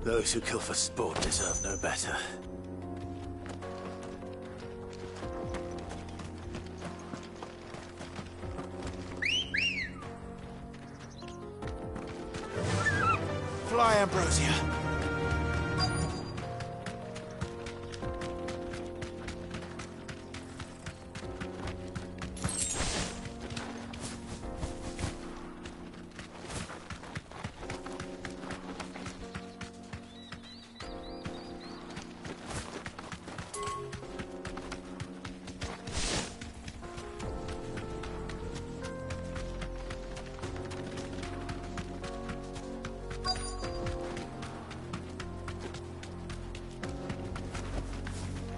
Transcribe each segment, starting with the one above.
Those who kill for sport deserve no better. Fly, Ambrosia!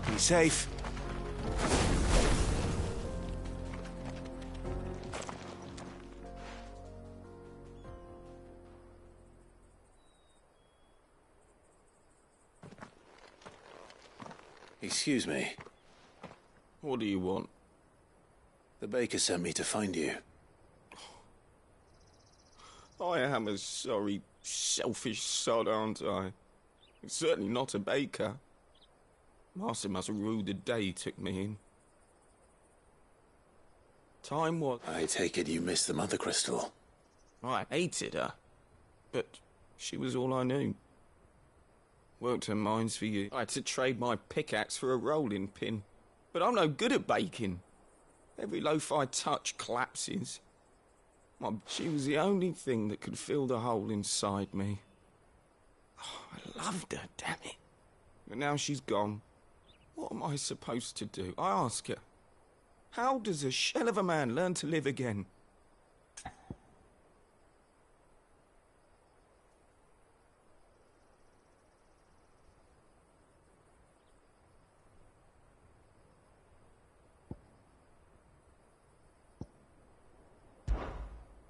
Be safe. Excuse me. What do you want? The baker sent me to find you. I am a sorry, selfish sod, aren't I? Certainly not a baker. Master must rue the day he took me in. Time was... I take it you missed the Mother Crystal. I hated her, but she was all I knew. Worked her mines for you. I had to trade my pickaxe for a rolling pin. But I'm no good at baking. Every loaf I touch collapses. She was the only thing that could fill the hole inside me. Oh, I loved her, damn it. But now she's gone. What am I supposed to do? I ask her. How does a shell of a man learn to live again?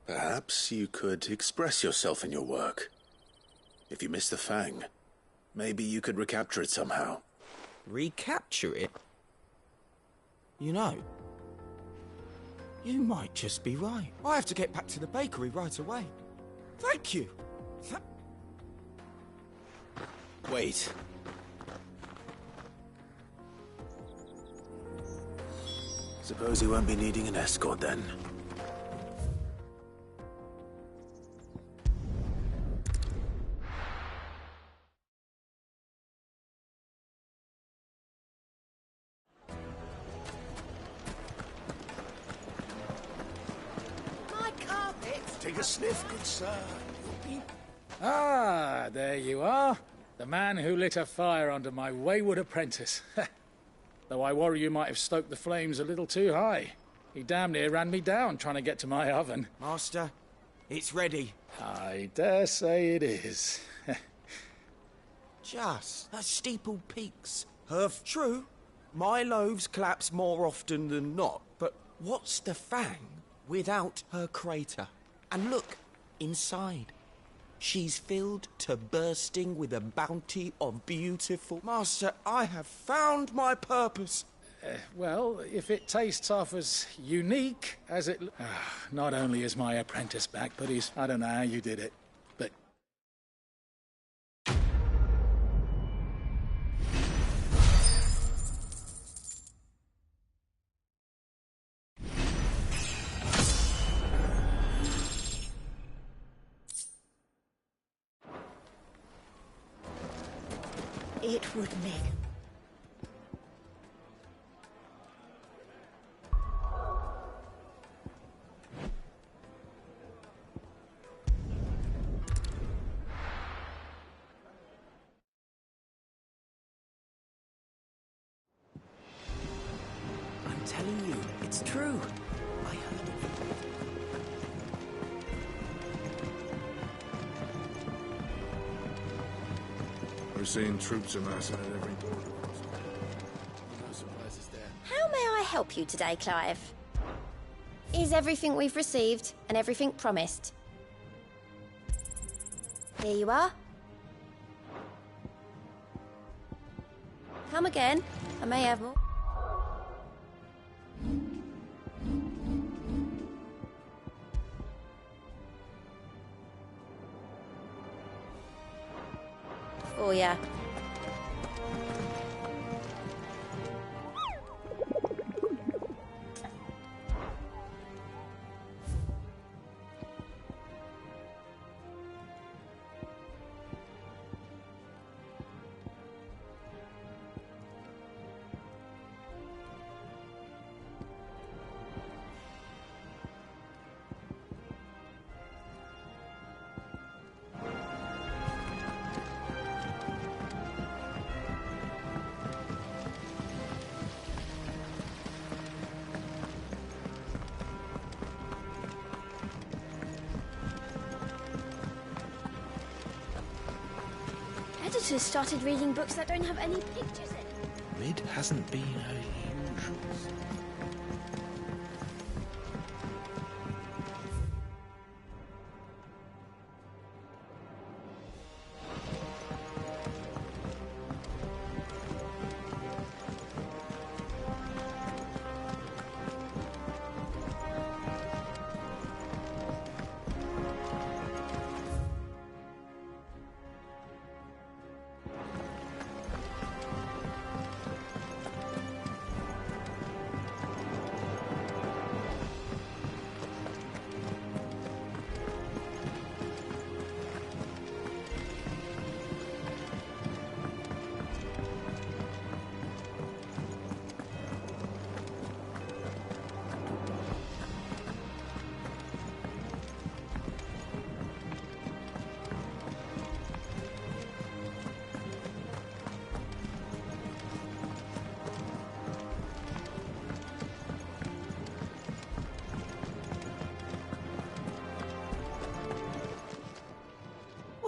Perhaps you could express yourself in your work. If you miss the Fang, maybe you could recapture it somehow. Recapture it? You know, you might just be right. I have to get back to the bakery right away. Thank you. Wait. Suppose you won't be needing an escort then. Take a sniff, good sir. Ah, there you are. The man who lit a fire under my wayward apprentice. Though I worry you might have stoked the flames a little too high. He damn near ran me down trying to get to my oven. Master, it's ready. I dare say it is. Just the steeple peaks. True, my loaves collapse more often than not, but what's the Fang without her crater? And look, inside. She's filled to bursting with a bounty of beautiful... Master, I have found my purpose. Well, if it tastes half as unique as it... not only is my apprentice back, but he's... I don't know how you did it, but... It would make... I'm telling you, it's true. I heard it. We're seeing troops amassing at every border crossing. No surprises there. How may I help you today, Clive? Is everything we've received and everything promised? Here you are. Come again. I may have more. for you. Editors started reading books that don't have any pictures in. Mid hasn't been her usual.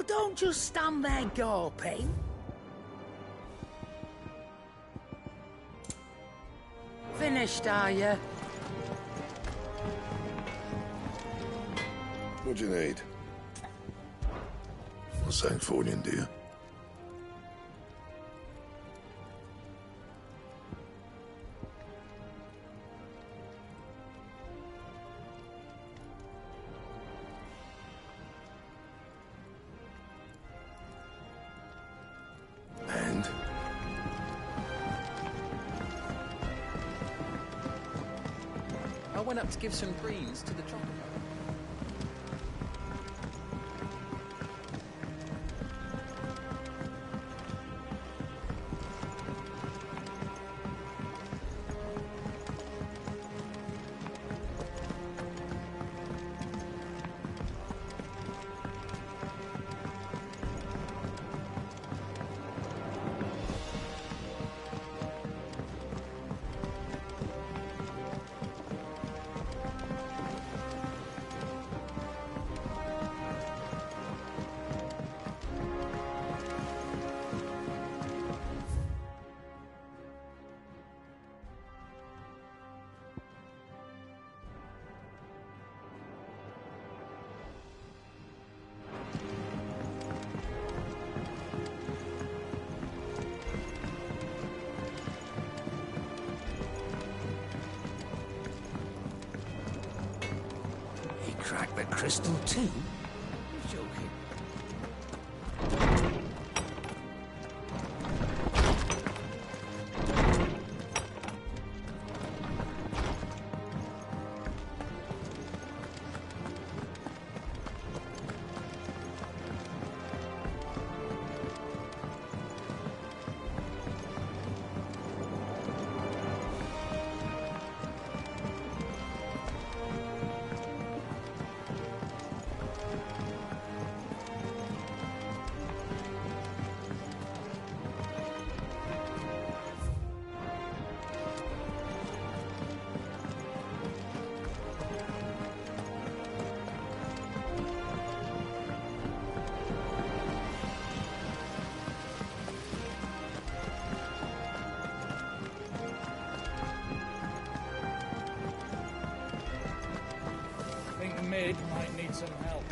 Don't just stand there gawping. Finished, are you? What do you need? Not St. Fornian, do you? I went up to give some greens to the chocolate. Crack the crystal too? You're joking. Mid might need some help.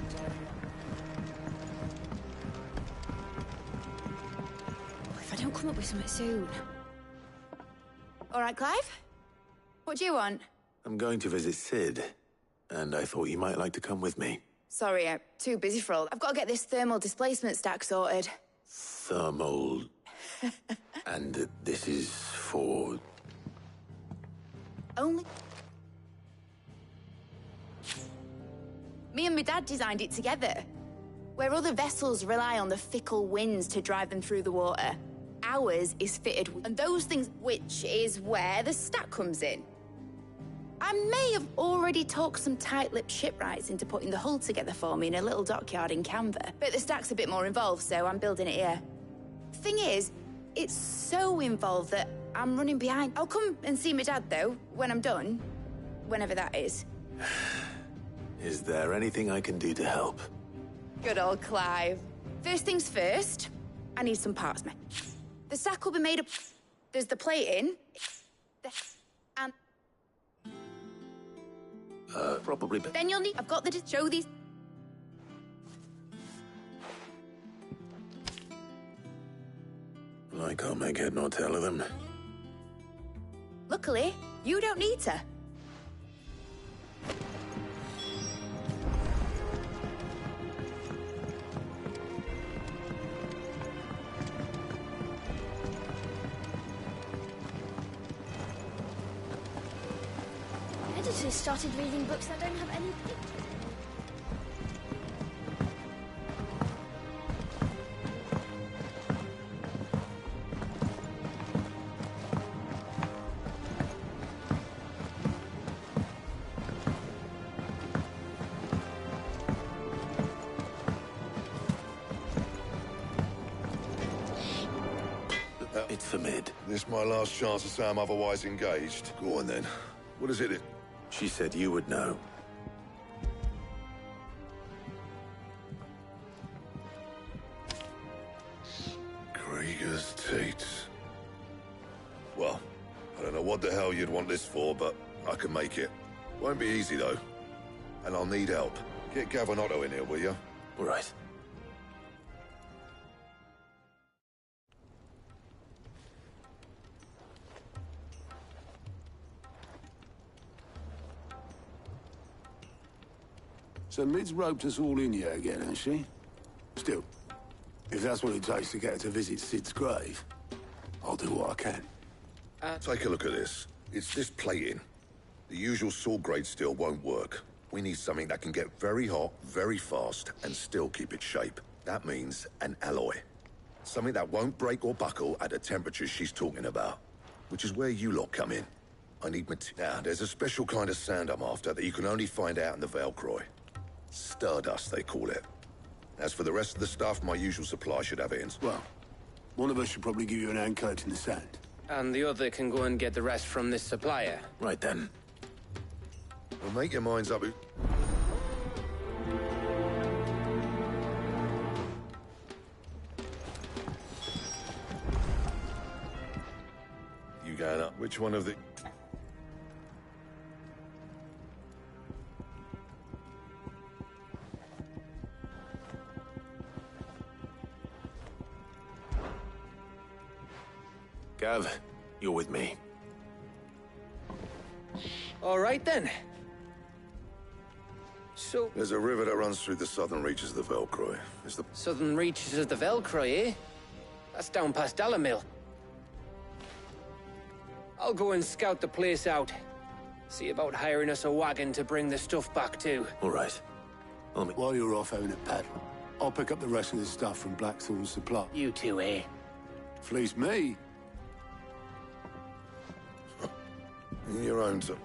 If I don't come up with something soon. All right, Clive? What do you want? I'm going to visit Sid, and I thought you might like to come with me. Sorry, I'm too busy for all. I've got to get this thermal displacement stack sorted. Thermal... and this is for... Only... Me and my dad designed it together. Where other vessels rely on the fickle winds to drive them through the water, ours is fitted with... And those things, which is where the stack comes in. I may have already talked some tight-lipped shipwrights into putting the hull together for me in a little dockyard in Canva, but the stack's a bit more involved, so I'm building it here. Thing is, it's so involved that I'm running behind. I'll come and see my dad, though, when I'm done. Whenever that is. Is there anything I can do to help? Good old Clive. First things first, I need some parts, man. The stack will be made up... There's the plating... And... Probably... Then you'll need... I've got to show these... I can't make head nor tail of them. Luckily, you don't need to. Editors started reading books that don't have any pictures. It's for mid. This my last chance to say I'm otherwise engaged. Go on then. What is it? She said you would know. Krieger's Teats. Well, I don't know what the hell you'd want this for, but I can make it. Won't be easy, though. And I'll need help. Get Gavin Otto in here, will you? All right. So Mid's roped us all in here again, hasn't she? Still, if that's what it takes to get her to visit Sid's grave, I'll do what I can. Take a look at this. It's this plating. The usual sword-grade steel won't work. We need something that can get very hot, very fast, and still keep its shape. That means an alloy. Something that won't break or buckle at the temperatures she's talking about. Which is where you lot come in. I need Now, there's a special kind of sand I'm after that you can only find out in the Velcroy. Stardust, they call it. As for the rest of the stuff, my usual supply should have it in. Well, one of us should probably give you an hand coat in the sand. And the other can go and get the rest from this supplier. Right then. Well, make your minds up. You going up? Which one of the... Gav, you're with me. All right, then. So... There's a river that runs through the southern reaches of the Velcroy. It's the... Southern reaches of the Velcroy, eh? That's down past Dalamil. I'll go and scout the place out. See about hiring us a wagon to bring the stuff back to. All right. While you're off having a paddle, I'll pick up the rest of the stuff from Blackthorn's supply. You two, eh? Fleece me. In your own time.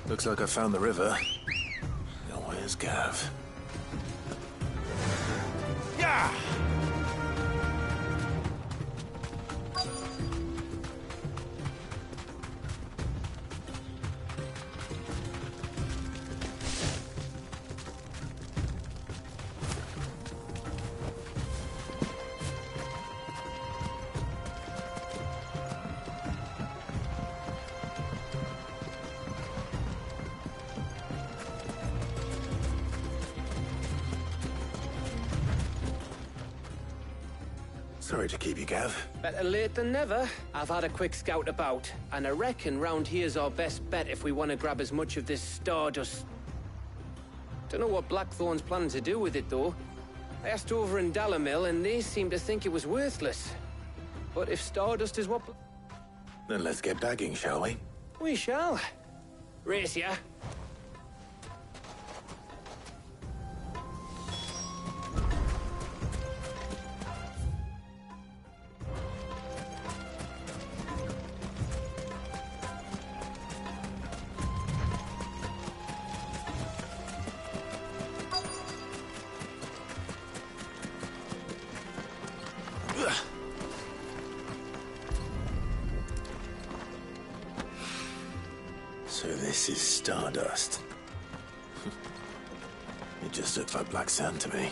Looks like I found the river. Now where's Gav? Yeah! Sorry to keep you, Gav. Better late than never. I've had a quick scout about, and I reckon round here's our best bet if we want to grab as much of this stardust. Don't know what Blackthorn's planning to do with it, though. I asked over in Dalamil, and they seem to think it was worthless. But if stardust is what... Then let's get bagging, shall we? We shall. Race ya. So this is stardust. It just looks like black sand to me.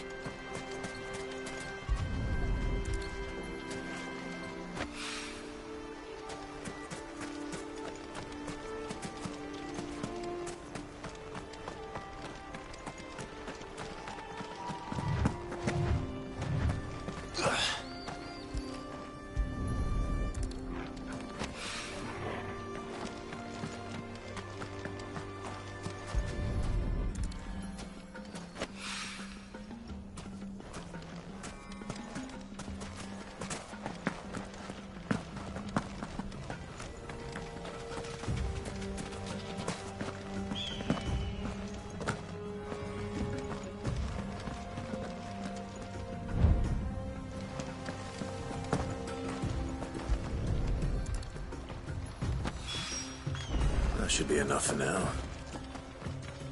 That should be enough for now.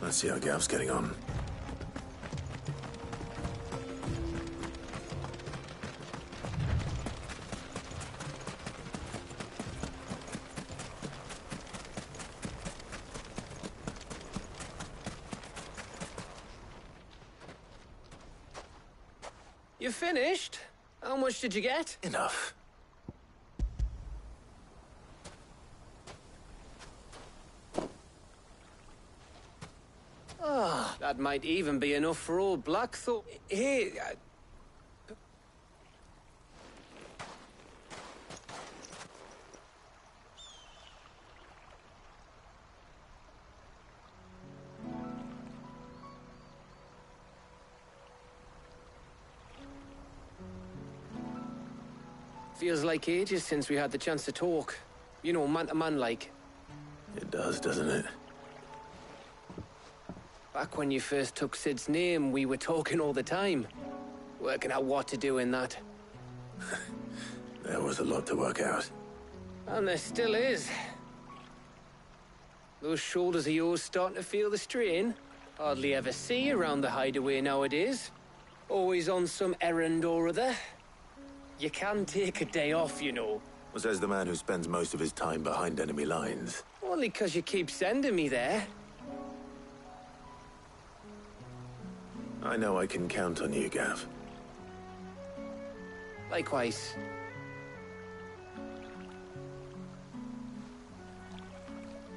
Let's see how Gav's getting on. You finished? How much did you get? Enough. Ah, that might even be enough for old Blackthorn. Hey, feels like ages since we had the chance to talk. You know, man to man like. It does, doesn't it? Back when you first took Sid's name, we were talking all the time. Working out what to do in that. There was a lot to work out. And there still is. Those shoulders of yours starting to feel the strain. Hardly ever see you around the hideaway nowadays. Always on some errand or other. You can take a day off, you know. Says the man who spends most of his time behind enemy lines. Only 'cause you keep sending me there. I know I can count on you, Gav. Likewise.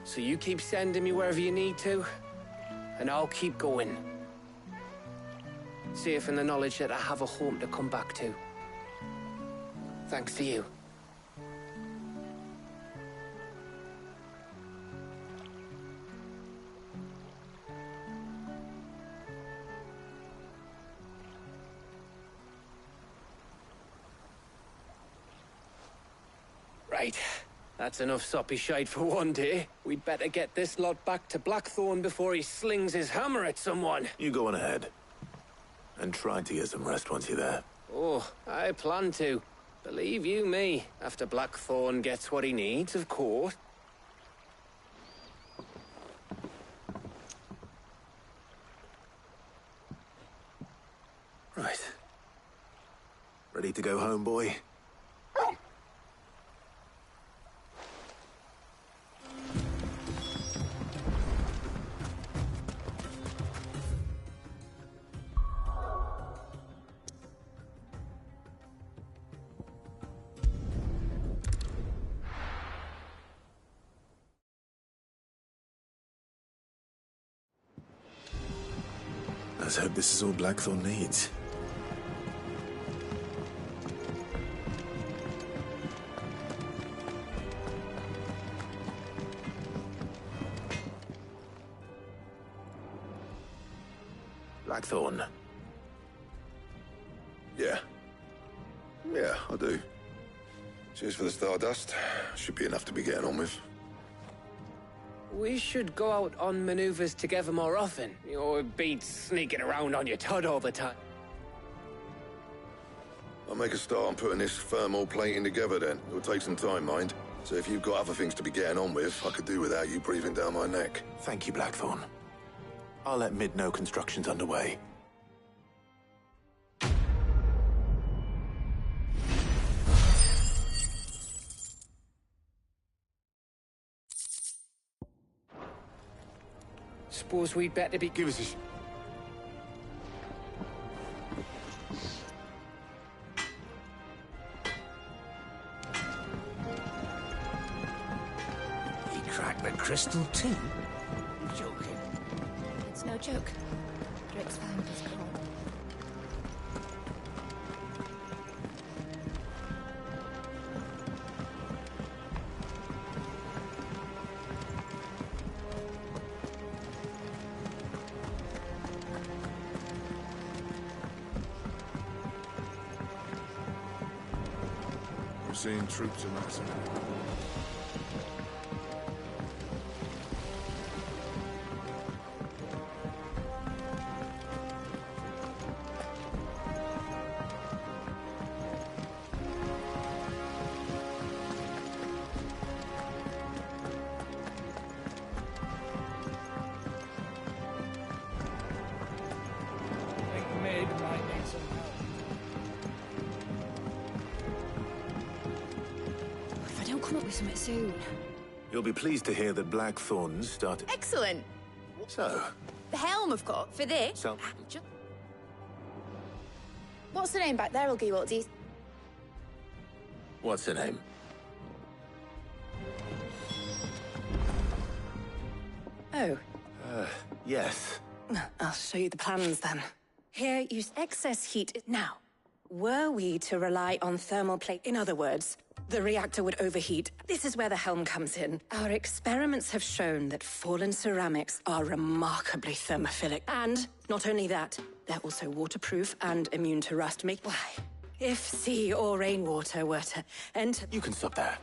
So you keep sending me wherever you need to, and I'll keep going. Safe in the knowledge that I have a home to come back to. Thanks to you. Right. That's enough soppy shite for one day. We'd better get this lot back to Blackthorn before he slings his hammer at someone. You go on ahead. And try to get some rest once you're there. Oh, I plan to. Believe you me, after Blackthorn gets what he needs, of course. Right. Ready to go home, boy? Let's hope this is all Blackthorn needs. Blackthorn. Yeah. Yeah, I do. Cheers for the Stardust. Should be enough to be getting on with. We should go out on maneuvers together more often. Or be sneaking around on your Todd all the time. I'll make a start on putting this thermal plating together then. It'll take some time, mind. So if you've got other things to be getting on with, I could do without you breathing down my neck. Thank you, Blackthorn. I'll let Mid know construction's underway. Suppose we'd better be... Give us a... He cracked the crystal too? You're joking. It's no joke. Drake's found his call. We're seeing troops amassing. I think Mid might need some help. If I don't come up with something soon. You'll be pleased to hear that Blackthorn's started... Excellent. So, The helm, of course. For this. So- What's the name back there, I'll give you what it is. what's her name? Oh, Yes. I'll show you the plans then. Here, use excess heat. Now, were we to rely on thermal plate, in other words, the reactor would overheat. This is where the helm comes in. Our experiments have shown that fallen ceramics are remarkably thermophilic. And not only that, they're also waterproof and immune to rust. Why, if sea or rainwater were to enter... You can stop there.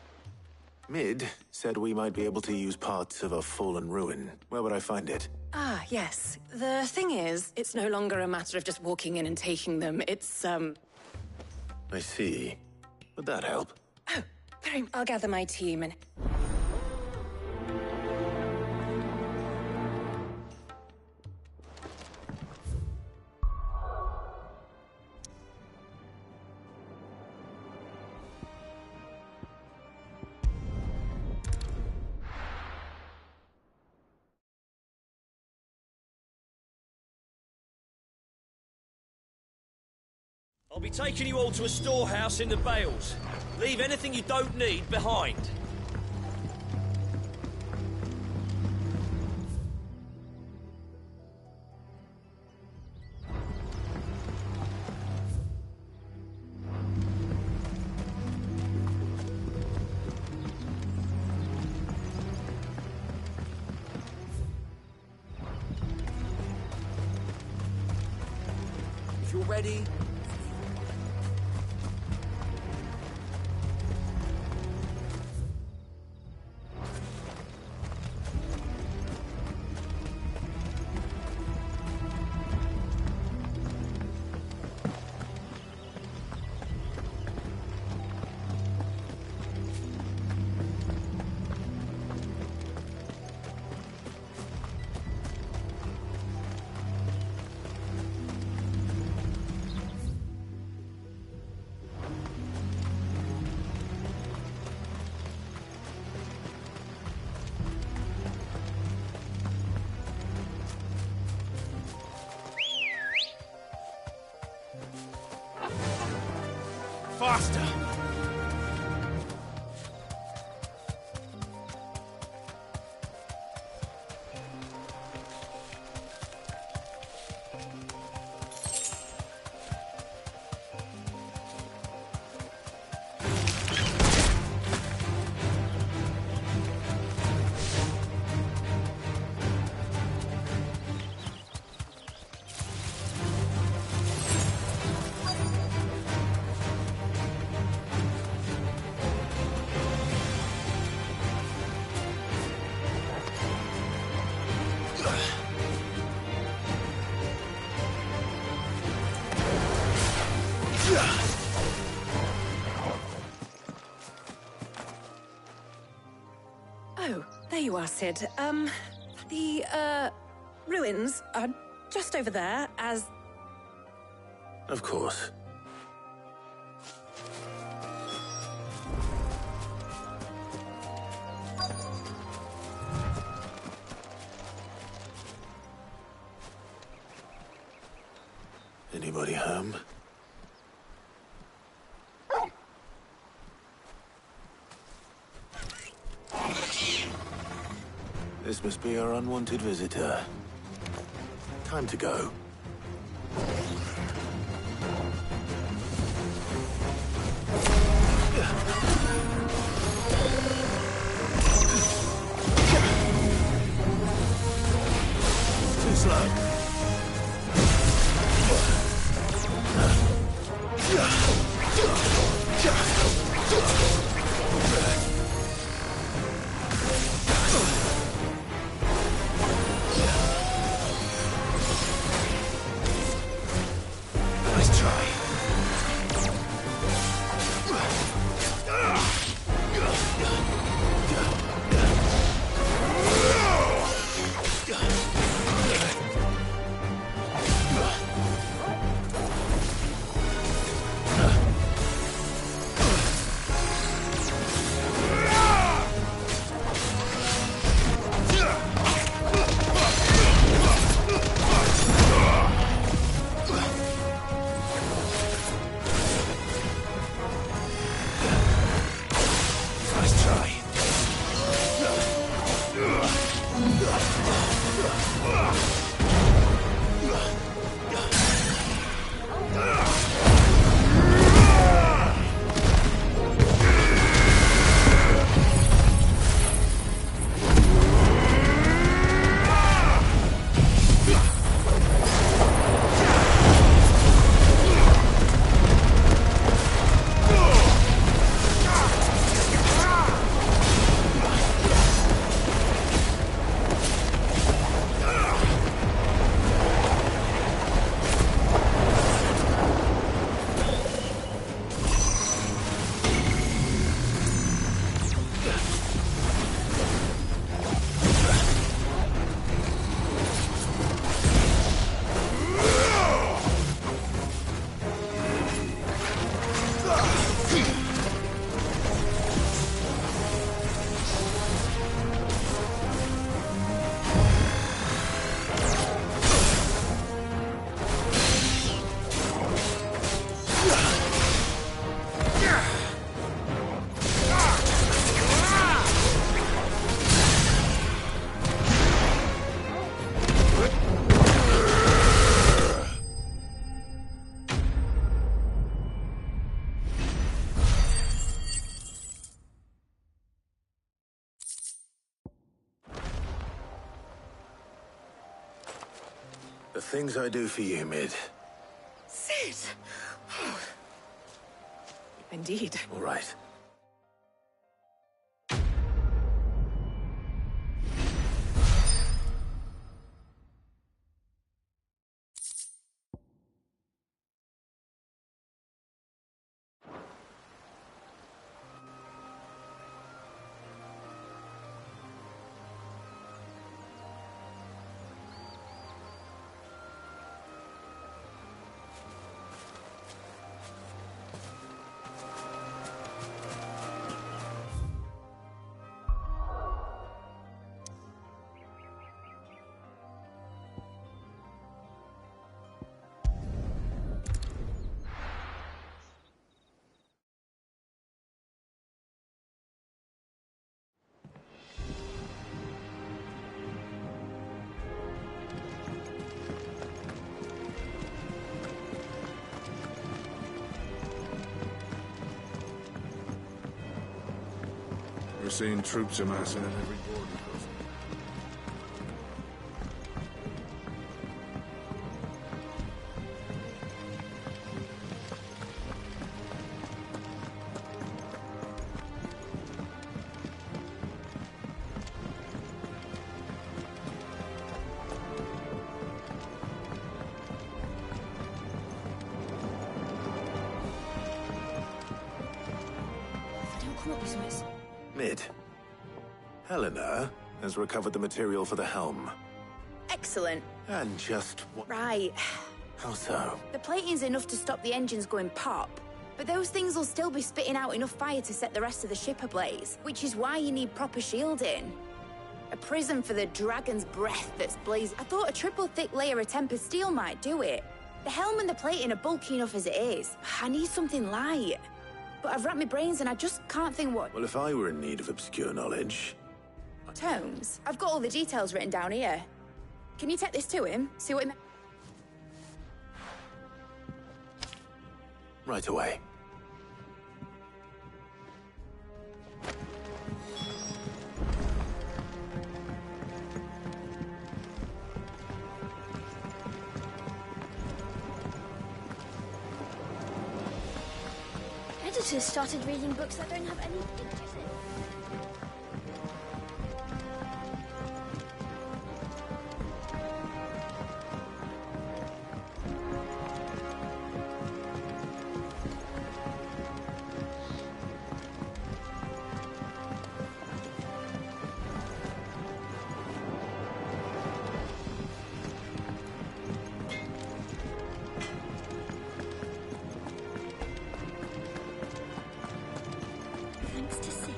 Mid said we might be able to use parts of a fallen ruin. Where would I find it? Ah, yes. The thing is, it's no longer a matter of just walking in and taking them. It's, I see. Would that help? Oh, very... I'll gather my team and... I'll be taking you all to a storehouse in the Vales. Leave anything you don't need behind. If you're ready, faster! you are, Sid. The ruins are just over there, as... Of course. Anybody home? This must be our unwanted visitor. Time to go. Too slow. The things I do for you, Mid. Sid! Oh. Indeed. All right. We're seeing troops amassing at every border crossing. Don't come up with this. Mid. Helena, has recovered the material for the helm. Excellent. And just what... Right. How so? The plating's enough to stop the engines going pop, but those things will still be spitting out enough fire to set the rest of the ship ablaze, which is why you need proper shielding. A prism for the dragon's breath that's blazing. I thought a triple thick layer of tempered steel might do it. The helm and the plating are bulky enough as it is. I need something light. But I've racked my brains and I just can't think what... Well, if I were in need of obscure knowledge... Tomes? I've got all the details written down here. Can you take this to him? See what he... Right away. Editors started reading books that don't have any pictures in. Thanks to Sid.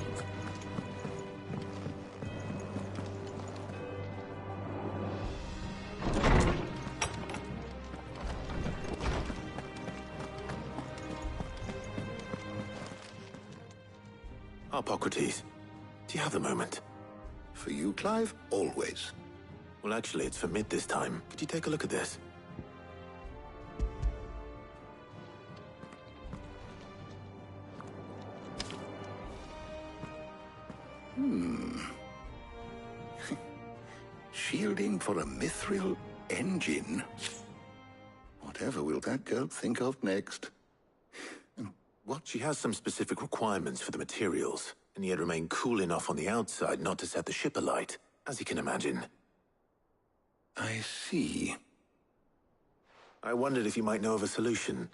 Hippocrates, do you have a moment? For you, Clive? Always. Well, actually, it's for mid this time. Could you take a look at this? Shielding for a mithril engine? Whatever will that girl think of next? What? She has some specific requirements for the materials, and yet remain cool enough on the outside not to set the ship alight, as you can imagine. I see. I wondered if you might know of a solution,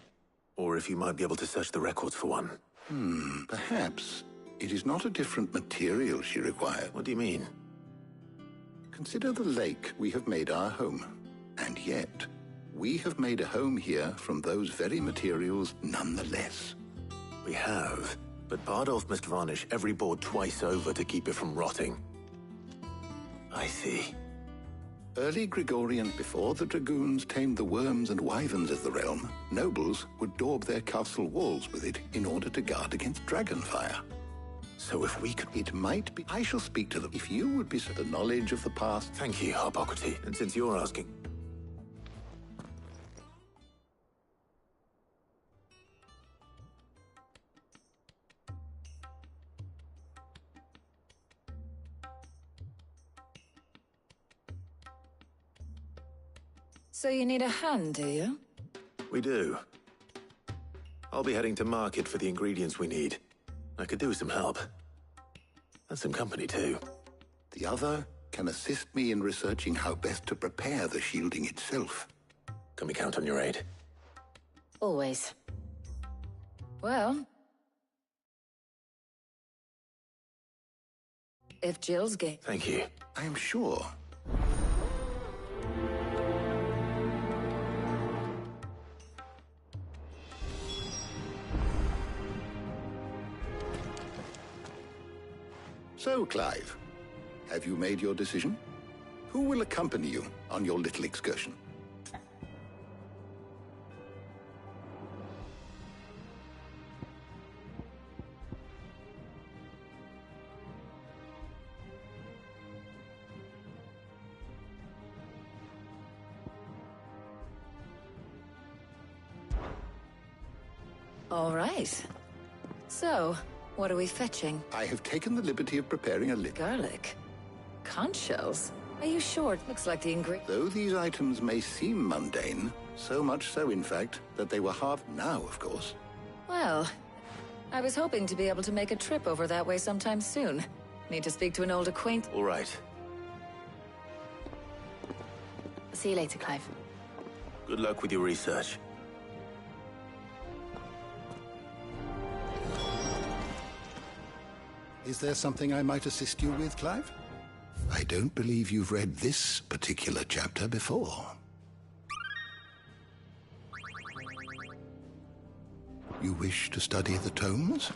or if you might be able to search the records for one. Perhaps. It is not a different material she requires. What do you mean? Consider the lake we have made our home. And yet, we have made a home here from those very materials nonetheless. We have, but Bardolph must varnish every board twice over to keep it from rotting. I see. Early Gregorian, before the dragoons tamed the worms and wyverns of the realm, nobles would daub their castle walls with it in order to guard against dragonfire. So if we could... It might be... I shall speak to them. If you would be the knowledge of the past... Thank you, Hippocrates. And since you're asking... So you need a hand, do you? We do. I'll be heading to market for the ingredients we need. I could do with some help. And some company, too. The other can assist me in researching how best to prepare the shielding itself. Can we count on your aid? Always. Well... if Jill's game... Thank you. I am sure. So, Clive, have you made your decision? Who will accompany you on your little excursion? All right. So, what are we fetching? I have taken the liberty of preparing a Garlic? Conch shells? Are you sure? Looks like the ingredient. Though these items may seem mundane, so much so, in fact, that they were halved now, of course. Well, I was hoping to be able to make a trip over that way sometime soon. Need to speak to an old acquaintance. All right. See you later, Clive. Good luck with your research. Is there something I might assist you with, Clive? I don't believe you've read this particular chapter before. You wish to study the tomes?